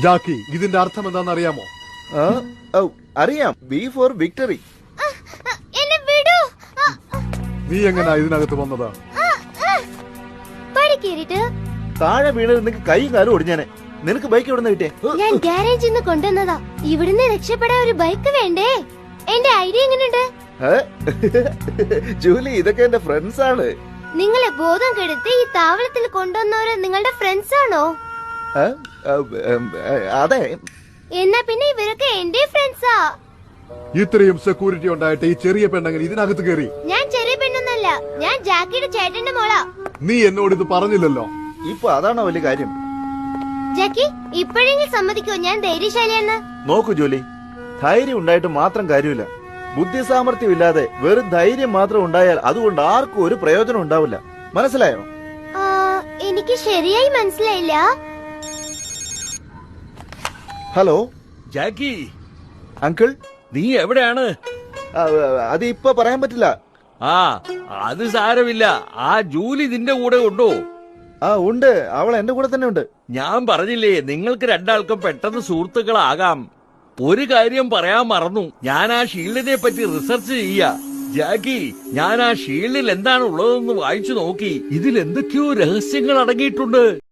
ജാക്കി, ഇതിന്റെ അർത്ഥം എന്താണെന്ന് അറിയാമോ? അറിയാം. B four victory. എന്നെ വിടൂ. നീ എങ്ങനാ ഇതിനകത്ത് വന്നത്? പടി കേറിട്ട് താഴെ വീണ് നിനക്ക് കൈയും കാലും ഒടിഞ്ഞാനെ. നിനക്ക് ബൈക്ക് എവിടെ നിന്ന് കിട്ടിയേ? ഞാൻ ഗ്യാരേജിൽ നിന്ന് കൊണ്ടുവന്നതാ. ഇവിടുന്ന് രക്ഷപ്പെടാൻ ഒരു ബൈക്ക് വേണ്ടേ? എന്റെ ഐഡിയ എങ്ങനെയുണ്ട്? ജൂലി, ഇതൊക്കെ എന്റെ ഫ്രണ്ട്സ് ആണ്. നിങ്ങളെ ബോധം കെടുത്തി ഈ താവളത്തിൽ കൊണ്ടുവന്നവര് നിങ്ങളുടെ ഫ്രണ്ട്സ് ആണോ? അതെ. എന്നാ പിന്നെ ഇവരൊക്കെ എന്റെ ഫ്രണ്ട്സാ. ഇത്രയും സെക്യൂരിറ്റി ഉണ്ടായിട്ട് ഈ ചെറിയ പെണ്ണങ്ങനെ ഇതിനകത്ത് കയറി? ഞാൻ ചെറിയ പെണ്ണൊന്നല്ല, ഞാൻ ജാക്കിയുടെ ചേട്ടന്റെ മോളാ. നീ എന്നോട് ഇത് പറഞ്ഞില്ലല്ലോ. ഇപ്പൊ അതാണോ വലിയ കാര്യം? ജാക്കി, ഇപ്പോഴെങ്കിലും സമ്മതിക്കോ ഞാൻ ധൈര്യശാലിയെന്ന്? നോക്കൂ ജോലി, ധൈര്യം ഉണ്ടായിട്ട് മാത്രം കാര്യമില്ല. ബുദ്ധിസാമർഥ്യം ഇല്ലാതെ വെറും ധൈര്യം മാത്രം ഉണ്ടായാൽ അതുകൊണ്ട് ആർക്കും ഒരു പ്രയോജനം ഉണ്ടാവില്ല. മനസ്സിലായോ? എനിക്ക് ശരിയായി മനസ്സിലായില്ല. ഹലോ ജാക്കി, അങ്കിൾ. നീ എവിടെയാണ്? അത് ഇപ്പൊ പറയാൻ പറ്റില്ല. ആ, അത് സാരമില്ല. ആ ജൂലി നിന്റെ കൂടെ ഉണ്ടോ? ഉണ്ട്. അവൾ എന്റെ കൂടെ തന്നെ ഉണ്ട്. ഞാൻ പറഞ്ഞില്ലേ, നിങ്ങൾക്ക് രണ്ടാൾക്കും പെട്ടെന്ന് സുഹൃത്തുക്കളാകാം. ഒരു കാര്യം പറയാൻ മറന്നു. ഞാൻ ആ ഷീൽഡിനെ പറ്റി റിസർച്ച് ചെയ്യാ. ജാക്കി, ഞാൻ ആ ഷീൽഡിൽ എന്താണ് ഉള്ളതെന്ന് വായിച്ചു നോക്കി. ഇതിൽ എന്തൊക്കെയോ രഹസ്യങ്ങൾ അടങ്ങിയിട്ടുണ്ട്.